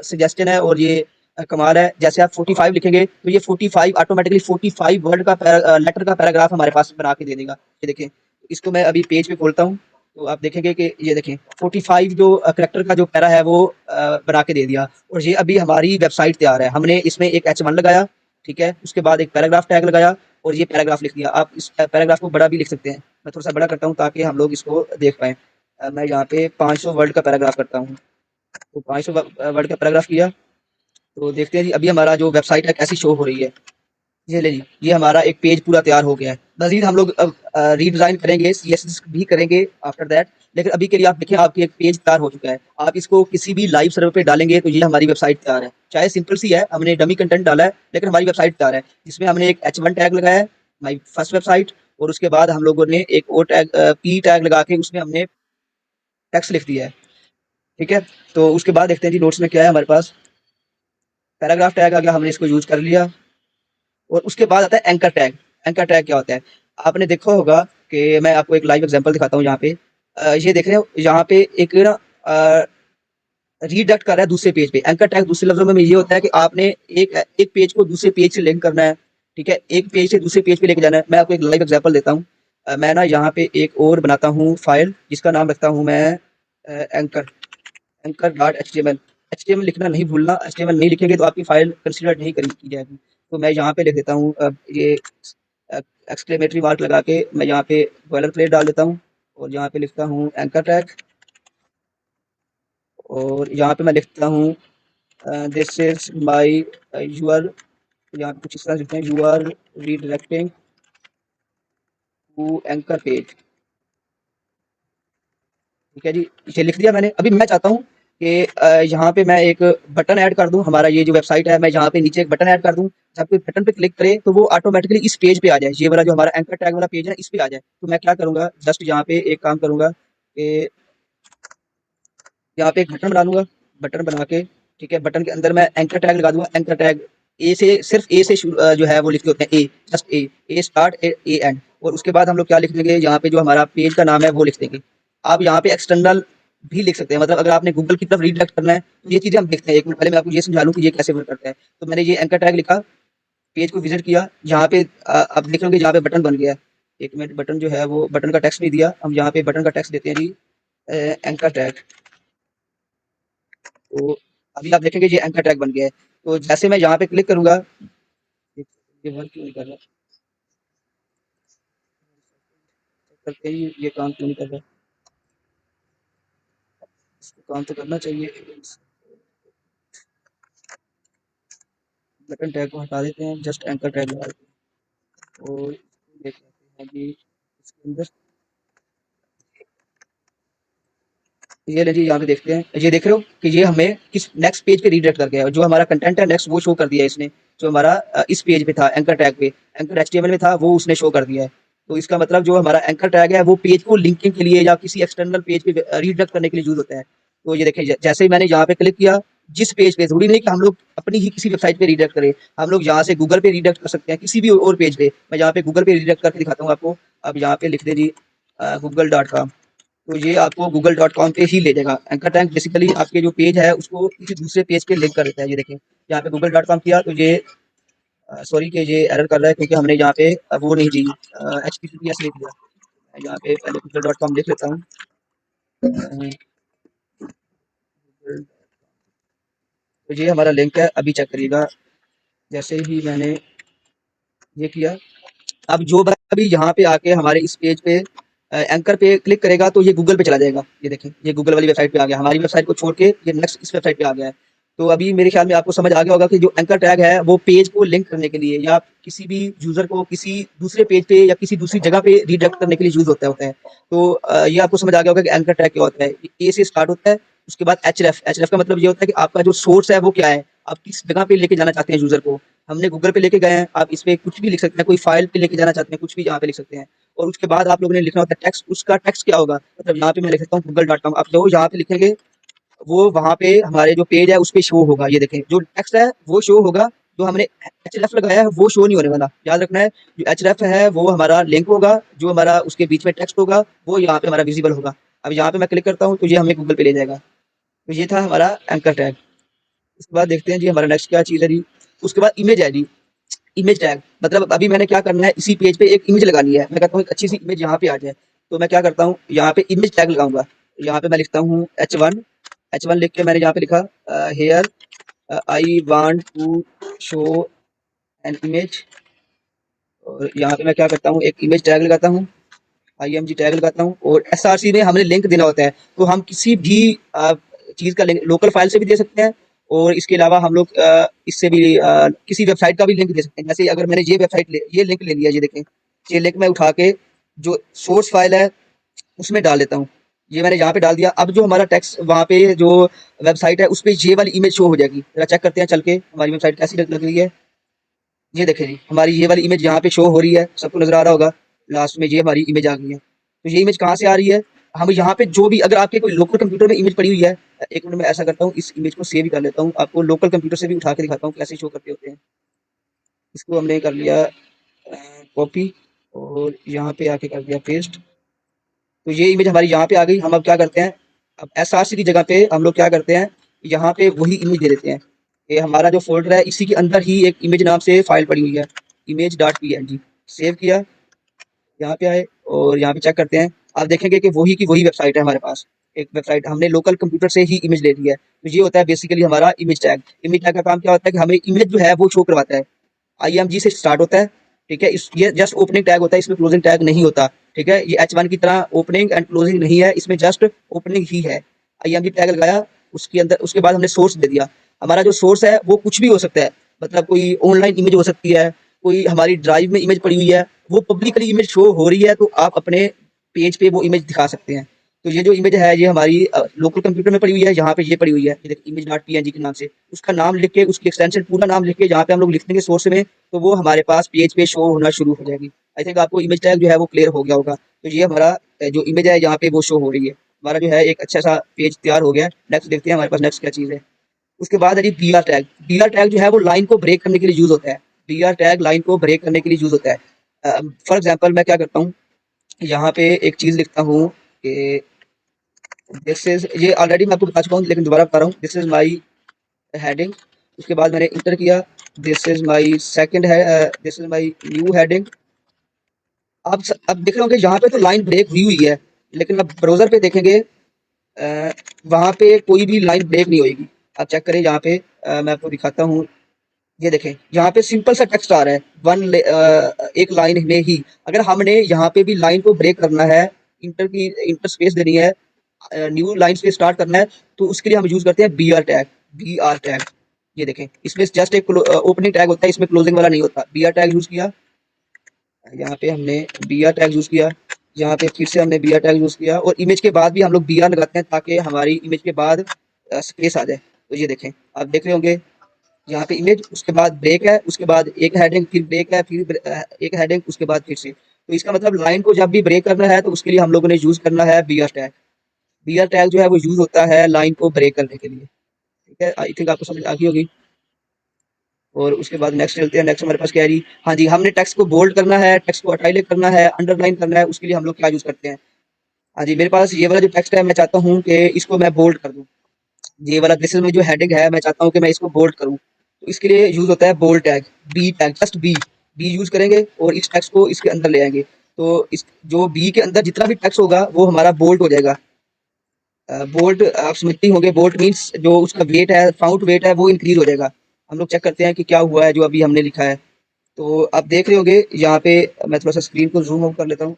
सजेशन है और ये कमाल है। जैसे आप 45 लिखेंगे तो ये 45 ऑटोमेटिकली 45 वर्ड का लेटर का पैराग्राफ हमारे पास बना के दे देगा। ये देखें, इसको मैं अभी पेज पे खोलता हूँ तो आप देखेंगे कि ये देखें 45 जो करेक्टर का जो पैरा है वो बना के दे दिया। और ये अभी हमारी वेबसाइट तैयार है। हमने इसमें एक H1 लगाया, ठीक है, उसके बाद एक पैराग्राफ टैग लगाया और ये पैराग्राफ लिख दिया। आप इस पैराग्राफ को बड़ा भी लिख सकते हैं। मैं थोड़ा सा बड़ा करता हूँ ताकि हम लोग इसको देख पाएँ। मैं यहाँ पे 500 वर्ड का पैराग्राफ करता हूँ। तो 500 वर्ड का पैराग्राफ किया तो देखते हैं जी अभी हमारा जो वेबसाइट है कैसी शो हो रही है। ये ले जी, ये हमारा एक पेज पूरा तैयार हो गया है। मज़ीद हम लोग अब रीडिज़ाइन करेंगे, सीएसएस भी करेंगे आफ्टर दैट। लेकिन अभी के लिए आप देखिए आपकी एक पेज तैयार हो चुका है। आप इसको किसी भी लाइव सर्वर पे डालेंगे तो ये हमारी वेबसाइट तैयार है। चाहे सिंपल सी है, हमने डमी कंटेंट डाला है लेकिन हमारी वेबसाइट तैयार है। जिसमें हमने एक H1 टैग लगाया है, माई फर्स्ट वेबसाइट, और उसके बाद हम लोगों ने एक और टैग पी टैग लगा के उसमें हमने टेक्स्ट लिख दिया है। ठीक है? तो उसके बाद देखते हैं जी नोट्स में क्या है हमारे पास। पैराग्राफ टैग आ गया, हमने इसको यूज़ कर लिया। और उसके बाद आता है एंकर टैग। एंकर टैग क्या होता है? आपने देखा होगा कि मैं आपको एक लाइव एग्जांपल दिखाता हूँ यहाँ पे। ये देख रहे हो यहाँ पे एक ना रीडायरेक्ट कर रहा है दूसरे पेज पे। एंकर टैग दूसरे लफ्ज़ों में ये होता है कि आपने एक एक पेज को दूसरे पेज से लिंक करना है। ठीक है? एक पेज से दूसरे पेज पे लेके जाना है। मैं आपको एक लाइव एग्जांपल देता हूँ। मैं ना यहाँ पे एक और बनाता हूँ फाइल जिसका नाम रखता हूँ मैं anchor anchor dot HTML. HTML लिखना नहीं भूलना। एचटीएमएल नहीं लिखेंगे तो आपकी फाइल कंसीडर नहीं की जाएगी। तो मैं यहाँ पे लिख देता हूँ ये एक्सक्लेमेटरी मार्क लगा के मैं यहाँ पे बॉयलर प्लेट डाल देता हूँ और यहाँ पे लिखता हूँ एंकर टैग। और यहाँ पे मैं लिखता हूँ दिस इज माई यूआर। यहाँ पे कुछ इस तरह लिखते हैं you are redirecting to anchor page. ठीक है जी, ये लिख दिया मैंने। अभी मैं चाहता हूँ कि यहाँ पे मैं एक बटन ऐड कर दूँ। हमारा ये जो वेबसाइट है मैं यहाँ पे नीचे एक बटन ऐड कर दूँ। जब कोई बटन पे क्लिक करे तो वो ऑटोमेटिकली इस पेज पे आ जाए। ये वाला जो हमारा एंकर टैग वाला पेज है इस पे आ जाए। तो मैं क्या करूँगा, जस्ट यहाँ पे एक काम करूँगा कि यहाँ पे एक बटन बना लूँगा। बटन बना के ठीक है, बटन के अंदर मैं एंकर टैग लगा दूँगा। एंकर टैग ए से सिर्फ ए से जो है वो लिखते होते हैं A, just A start A end. और उसके बाद हम लोग क्या लिख देंगे, यहाँ पे जो हमारा पेज का नाम है वो लिख देंगे। आप यहाँ पे एक्सटर्नल भी लिख सकते हैं, मतलब अगर आपने गूगल की तरफ रीडायरेक्ट करना है तो ये चीज़ें हम देखते हैं। एक मिनट पहले मैं आपको ये समझा लूँ कि ये कैसे वर्क करता है। तो मैंने ये एंकर टैग लिखा पेज को विजिट किया, यहाँ पे आप देख रहे होंगे जहाँ पे बटन बन गया है। एक मिनट, बटन जो है वो बटन का टेक्स्ट नहीं दिया, हम यहाँ पे बटन का टेक्स्ट देते हैं जी एंकर टैग। तो अभी आप देखेंगे ये एंकर टैग बन गया है। तो जैसे मैं यहाँ पे क्लिक करूंगा, ये वर्क क्यों नहीं कर रहा, चेक करते हैं ये काम क्यों नहीं कर रहा। इसको काम तो करना चाहिए। बटन टैग को हटा देते हैं, जस्ट एंकर टैग लगा देते हैं और देख लेते हैं कि इसके अंदर ये ले जी, यहाँ पे देखते हैं, ये देख रहे हो कि ये हमें किस नेक्स्ट पेज पे रीडायरेक्ट कर गया है। जो हमारा कंटेंट है नेक्स्ट वो शो कर दिया है इसने, जो हमारा इस पेज पे था एंकर टैग पे, एंकर एचटीएमएल में था वो उसने शो कर दिया है। तो इसका मतलब जो हमारा एंकर टैग है वो पेज को लिंकिंग के लिए या किसी एक्सटर्नल पेज पे रीडायरेक्ट करने के लिए यूज होता है। तो ये देखिए जैसे ही मैंने यहाँ पे क्लिक किया, जिस पेज पे, जरूरी नहीं कि हम लोग अपनी ही किसी वेबसाइट पे रीडायरेक्ट करें, हम लोग यहाँ से गूगल पे रीडायरेक्ट कर सकते हैं किसी भी और पेज पे। मैं यहाँ पे गूगल पे रीडायरेक्ट करके दिखाता हूँ आपको। अब यहाँ पे लिख दे जी google.com, तो ये आपको google.com पे ही ले जाएगा। एंकर टैग बेसिकली आपके जो पेज है उसको किसी दूसरे पेज पे लिंक कर देता है। ये देखिए यहाँ पे google.com किया तो ये सॉरी कि ये एरर कर रहा है क्योंकि हमने यहाँ पे वो नहीं दी, HTTPS नहीं दिया। मैं यहाँ पे पहले google.com लिख लेता हूँ। तो ये हमारा लिंक है, अभी चेक करिएगा। जैसे ही मैंने ये किया, अब जो बंदा अभी यहाँ पे आके हमारे इस पेज पे एंकर पे क्लिक करेगा तो ये गूगल पे चला जाएगा। ये देखें ये गूगल वाली वेबसाइट पे आ गया, हमारी वेबसाइट को छोड़ के ये नेक्स्ट इस वेबसाइट पे आ गया है। तो अभी मेरे ख्याल में आपको समझ आ गया होगा कि जो एंकर टैग है वो पेज को लिंक करने के लिए या किसी भी यूजर को किसी दूसरे पेज पे या किसी दूसरी जगह पे रिडायरेक्ट करने के लिए यूज होता है। तो ये आपको समझ आ गया होगा कि एंकर टैग क्या होता है। ए से स्टार्ट होता है, उसके बाद एच का मतलब ये होता है कि आपका जो सोर्स है वो क्या है, आप किस जगह पे लेके जाना चाहते हैं यूजर को। हमने गूगल पे लेके गए हैं, आप इस पे कुछ भी लिख सकते हैं, कोई फाइल पे लेके जाना चाहते हैं कुछ भी यहाँ पे लिख सकते हैं। और उसके बाद आप लोगों ने लिखना होता है टेक्स्ट, उसका टेक्स्ट क्या होगा, मतलब यहाँ पे मैं लिख सकता हूँ google.com, आप जो यहाँ पे लिखेंगे वो वहाँ पे हमारे जो पेज है उस पे शो होगा। ये देखें जो टेक्स्ट है वो शो होगा, जो हमने एच लगाया है वो शो नहीं होने वाला, याद रखना है। जो एच है वो हमारा लिंक होगा, जो हमारा उसके बीच में टेक्स्ट होगा वो यहाँ पे हमारा विजिबल होगा। अब यहाँ पे मैं क्लिक करता हूँ तो ये हमें गूगल पे ले जाएगा। तो ये था हमारा एंकर टैग। उसके बाद देखते हैं जी हमारा नेक्स्ट क्या चीज़ है जी। उसके बाद इमेज है जी, इमेज टैग, मतलब अभी मैंने क्या करना है, इसी पेज पे एक इमेज लगानी है। मैं कहता हूँ एक अच्छी सी इमेज यहाँ पे आ जाए, तो मैं क्या करता हूँ यहाँ पे इमेज टैग लगाऊंगा। यहाँ पे मैं लिखता हूँ H1 लिख के मैंने यहाँ पे लिखा here I want to show an image. और यहाँ पे मैं क्या करता हूँ एक इमेज टैग लगाता हूँ, IMG टैग लगाता हूँ। और SRC में हमने लिंक देना होता है, तो हम किसी भी चीज़ का लिंक लोकल फाइल से भी दे सकते हैं और इसके अलावा हम लोग इससे भी किसी वेबसाइट का भी लिंक दे सकते हैं। जैसे अगर मैंने ये लिंक ले लिया, ये देखें, ये लिंक मैं उठा के जो सोर्स फाइल है उसमें डाल देता हूँ। ये मैंने यहाँ पे डाल दिया। अब जो हमारा टेक्स्ट वहाँ पे जो वेबसाइट है उस पे ये वाली इमेज शो हो जाएगी। जरा चेक करते हैं चल के हमारी वेबसाइट कैसी लग रही है। ये देखें जी हमारी ये वाली इमेज यहाँ पे शो हो रही है, सबको नजर आ रहा होगा। लास्ट में ये हमारी इमेज आ गई है। तो ये इमेज कहाँ से आ रही है, हम यहाँ पे जो भी, अगर आपके कोई लोकल कंप्यूटर में इमेज पड़ी हुई है, एक मिनट में ऐसा करता हूँ इस इमेज को सेव ही कर लेता हूँ, आपको लोकल कंप्यूटर से भी उठा के दिखाता हूँ कैसे शो करते होते हैं। इसको हमने कर लिया कॉपी और यहाँ पे आके कर दिया पेस्ट। तो ये इमेज हमारी यहाँ पे आ गई। हम अब क्या करते हैं, अब SRC की जगह पे हम लोग क्या करते हैं, यहाँ पे वही इमेज दे देते हैं। ये हमारा जो फोल्डर है इसी के अंदर ही एक इमेज नाम से फाइल पड़ी हुई है, image.png। सेव किया, यहाँ पे आए और यहाँ पे चेक करते हैं, आप देखेंगे कि वही की वही वेबसाइट है हमारे पास। एक वेबसाइट हमने लोकल कंप्यूटर से ही इमेज ले ली है। तो ये होता है बेसिकली हमारा इमेज टैग। इमेज टैग का काम क्या होता है कि हमें इमेज जो है वो शो करवाता है। IMG से स्टार्ट होता है, ठीक है। ये जस्ट ओपनिंग टैग होता है, इसमें क्लोजिंग टैग नहीं होता, ठीक है। ये H1 की तरह ओपनिंग एंड क्लोजिंग नहीं है, इसमें जस्ट ओपनिंग ही है। IMG टैग लगाया, उसके अंदर उसके बाद हमने सोर्स दे दिया। हमारा जो सोर्स है वो कुछ भी हो सकता है, मतलब कोई ऑनलाइन इमेज हो सकती है, कोई हमारी ड्राइव में इमेज पड़ी हुई है, वो पब्लिकली इमेज शो हो रही है तो आप अपने पेज पे वो इमेज दिखा सकते हैं। तो ये जो इमेज है ये हमारी लोकल कंप्यूटर में पड़ी हुई है, यहाँ पे ये पड़ी हुई है, ये देखिए image.png के नाम से। उसका नाम लिख के, उसकी एक्सटेंशन पूरा नाम लिख के जहाँ पे हम लोग लिख देंगे सोर्स में, तो वो हमारे पास पेज पे शो होना शुरू हो जाएगी। आई थिंक आपको इमेज टैग जो है वो क्लियर हो गया होगा। तो ये हमारा जो इमेज है यहाँ पे वो शो हो रही है। हमारा जो है एक अच्छा सा पेज तैयार हो गया है। नेक्स्ट देखते हैं हमारे पास नेक्स्ट क्या चीज़ है। उसके बाद है जी BR टैग। BR टैग जो है वो लाइन को ब्रेक करने के लिए यूज होता है। BR टैग लाइन को ब्रेक करने के लिए यूज होता है। फॉर एग्जाम्पल मैं क्या करता हूँ, यहाँ पे एक चीज लिखता हूँ कि दिस इज, ये ऑलरेडी मैं आपको बता चुका हूँ लेकिन दोबारा बता रहा हूँ, दिस इज माई हेडिंग। उसके बाद मैंने इंटर किया दिस इज माई सेकेंड है, this is my new heading. अब देख रहे होंगे यहाँ पे तो लाइन ब्रेक हुई हुई है, लेकिन अब ब्राउजर पे देखेंगे वहां पे कोई भी लाइन ब्रेक नहीं होगी। आप चेक करें यहाँ पे, मैं आपको दिखाता हूँ। ये देखें यहाँ पे सिंपल सा टेक्स्ट आ रहा है, एक लाइन में ही। अगर हमने यहाँ पे भी लाइन को ब्रेक करना है, इंटर स्पेस देनी है, न्यू लाइन से स्टार्ट करना है, तो उसके लिए हम यूज करते हैं बी आर टैग। ये देखें, इसमें जस्ट एक ओपनिंग टैग होता है, इसमें क्लोजिंग वाला नहीं होता। बी आर टैग यूज किया, यहाँ पे हमने बी आर टैग यूज किया, यहाँ पे फिर से हमने बी आर टैग यूज किया, और इमेज के बाद भी हम लोग बी आर लगाते हैं ताकि हमारी इमेज के बाद स्पेस आ जाए। तो ये देखें, आप देख रहे होंगे यहाँ पे इमेज, उसके बाद ब्रेक है, उसके बाद एक हेडिंग, फिर ब्रेक है, फिर एक हेडिंग, उसके बाद फिर से। तो इसका मतलब लाइन को जब भी ब्रेक करना है तो उसके लिए हम लोगों ने यूज करना है B R tag. B R tag जो है वो यूज होता है लाइन को ब्रेक करने के लिए। ठीक है, आई थिंक आपको समझ आ गई होगी। और उसके बाद नेक्स्ट चलते हैं। नेक्स्ट हमारे पास क्या है जी? हाँ जी, हमने टेक्स्ट को बोल्ड करना है, टेक्स्ट को इटैलिक करना है, अंडरलाइन करना है, उसके लिए हम लोग क्या यूज करते हैं? हाँ जी, मेरे पास ये वाला जो टेक्स्ट है, मैं चाहता हूँ कि इसको मैं बोल्ड कर दूँ। ये वाला दिस में जो हेडिंग है, मैं चाहता हूँ कि मैं इसको बोल्ड करूँ। तो इसके लिए यूज होता है bold tag, B tag, just B use करेंगे और इस टेक्स्ट को इसके अंदर ले आएंगे। तो इस जो बी के अंदर जितना भी टेक्स्ट होगा वो हमारा बोल्ड हो जाएगा। बोल्ट आप समझते ही होंगे, बोल्ट मीन्स जो उसका वेट है, फाउंड वेट है, वो इंक्रीज हो जाएगा। हम लोग चेक करते हैं कि क्या हुआ है जो अभी हमने लिखा है। तो आप देख रहे होंगे यहाँ पे, मैं थोड़ा सा स्क्रीन को जूम आउट कर लेता हूँ।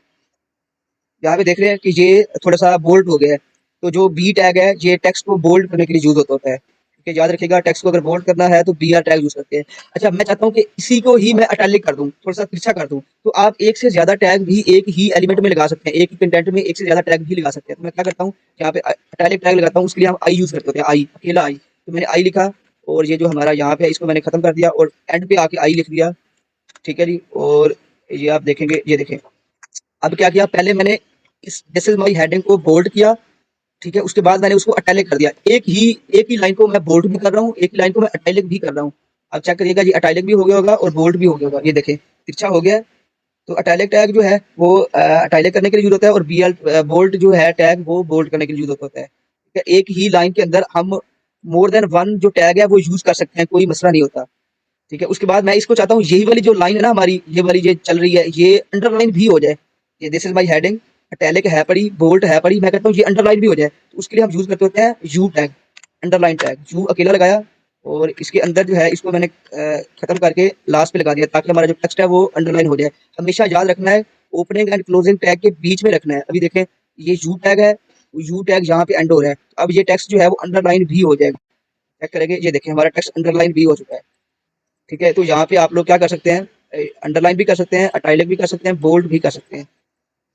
यहाँ पे देख रहे हैं कि ये थोड़ा सा बोल्ड हो गया है। तो जो बी टैग है, ये टेक्स्ट को बोल्ड करने के लिए यूज होता है। ठीक है, याद रखिएगा, टेक्स्ट को अगर बोल्ड करना है तो बी आर टैग यूज करते हैं। अच्छा, मैं चाहता हूँ कि इसी को ही मैं अटैलिक कर दूं, थोड़ा सा तिरछा कर दूं। तो आप एक से ज्यादा टैग भी एक ही एलिमेंट में लगा सकते हैं, एक ही कंटेंट में एक से ज्यादा टैग भी लगा सकते हैं। तो मैं क्या करता हूँ, यहाँ पे अटैलिक टैग लगाता हूँ, उसके लिए हम आई यूज करते हैं, आई, अकेला आई। तो मैंने आई लिखा, और ये जो हमारा यहाँ पे है इसको मैंने खत्म कर दिया और एंड पे आके आई लिख दिया। ठीक है जी। और ये आप देखेंगे, ये देखें, अब क्या किया, पहले मैंने इस दिस इज माई हेडिंग को बोल्ड किया। ठीक है, उसके बाद मैंने उसको अटैलिक कर दिया। एक ही लाइन को मैं बोल्ड भी कर रहा हूँ, एक ही लाइन को मैं अटैलिक भी कर रहा हूँ। अब चेक करिएगा जी, अटैलिक भी हो गया होगा और बोल्ड भी हो गया होगा। ये देखें, तिरछा हो गया है। तो अटैलिक टैग जो है वो अटैलिक करने के लिए यूज होता है, और बी एल बोल्ड जो है टैग, वो बोल्ड करने के लिए यूज होता है। ठीक है, एक ही लाइन के अंदर हम मोर देन वन जो टैग है वो यूज कर सकते हैं, कोई मसला नहीं होता। ठीक है, उसके बाद मैं इसको चाहता हूँ यही वाली जो लाइन है ना हमारी, ये वाली ये चल रही है, ये अंडरलाइन भी हो जाए। ये this is my heading, italic है पड़ी, बोल्ड है पड़ी, मैं कहता हूँ ये अंडरलाइन भी हो जाए। तो उसके लिए हम यूज करते होते हैं you tag, underline tag. You अकेला लगाया, और इसके अंदर जो है इसको मैंने खत्म करके लास्ट पे लगा दिया, ताकि हमारा जो टेक्स्ट है वो अंडरलाइन हो जाए। हमेशा याद रखना है, ओपनिंग एंड क्लोजिंग टैग के बीच में रखना है। अभी देखें, ये यू टैग है, यू टैग यहाँ पे एंड हो रहा है। अब ये टेक्स्ट जो है वो अंडरलाइन भी हो जाएगा। चेक करेंगे, ये देखें, हमारा टेक्स्ट अंडरलाइन भी हो चुका है। ठीक है, तो यहाँ पे आप लोग क्या कर सकते हैं, अंडरलाइन भी कर सकते हैं, अटाइलिक भी कर सकते हैं, बोल्ड भी कर सकते हैं,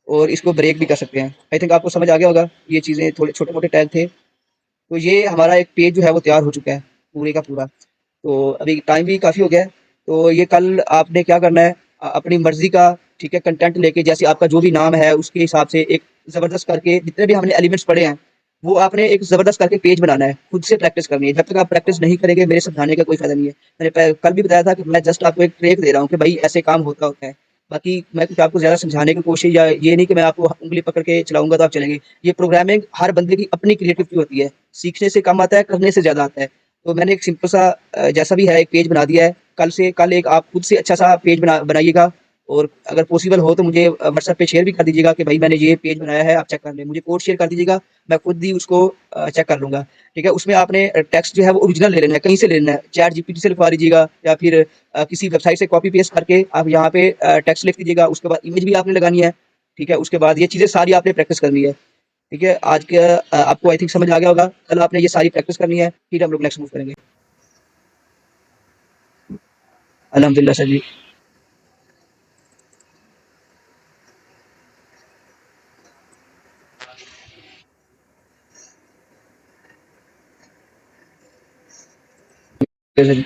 और इसको ब्रेक भी कर सकते हैं। आई थिंक आपको समझ आ गया होगा। ये चीज़ें थोड़े छोटे मोटे टैग थे। तो ये हमारा एक पेज जो है वो तैयार हो चुका है, पूरे का पूरा। तो अभी टाइम भी काफ़ी हो गया है। तो ये कल आपने क्या करना है, अपनी मर्जी का, ठीक है, कंटेंट लेके, जैसे आपका जो भी नाम है उसके हिसाब से एक ज़बरदस्त करके, जितने भी हमने एलिमेंट्स पढ़े हैं वो आपने एक ज़बरदस्त करके पेज बनाना है, खुद से प्रैक्टिस करनी है। जब तक आप प्रैक्टिस नहीं करेंगे, मेरे समझाने का कोई फ़ायदा नहीं है। मैंने कल भी बताया था कि मैं जस्ट आपको एक ट्रिक दे रहा हूँ कि भाई ऐसे काम होता होता है। बाकी मैं कुछ आपको ज़्यादा समझाने की कोशिश, या ये नहीं कि मैं आपको उंगली पकड़ के चलाऊंगा तो आप चलेंगे। ये प्रोग्रामिंग हर बंदे की अपनी क्रिएटिविटी होती है, सीखने से कम आता है, करने से ज़्यादा आता है। तो मैंने एक सिंपल सा जैसा भी है एक पेज बना दिया है। कल एक आप खुद से अच्छा सा पेज बनाइएगा, और अगर पॉसिबल हो तो मुझे व्हाट्सएप पे शेयर भी कर दीजिएगा कि भाई मैंने ये पेज बनाया है, आप चेक कर लें। मुझे कोड शेयर कर दीजिएगा, मैं खुद ही उसको चेक कर लूंगा। ठीक है, उसमें आपने टेक्स्ट जो है वो ओरिजिनल ले लेना है, कहीं से ले लेना है, चैट जीपीटी से लिखवा लीजिएगा, या फिर किसी वेबसाइट से कॉपी पेस्ट करके आप यहाँ पे टेक्स्ट लिख दीजिएगा। उसके बाद इमेज भी आपने लगानी है। ठीक है, उसके बाद ये चीज़ें सारी आपने प्रैक्टिस करनी है। ठीक है, आज के आपको आई थिंक समझ आ गया होगा। कल आपने ये सारी प्रैक्टिस करनी है, फिर हम लोग नेक्स्ट मूव करेंगे। अल्हम्दुलिल्लाह सर जी। सर जी।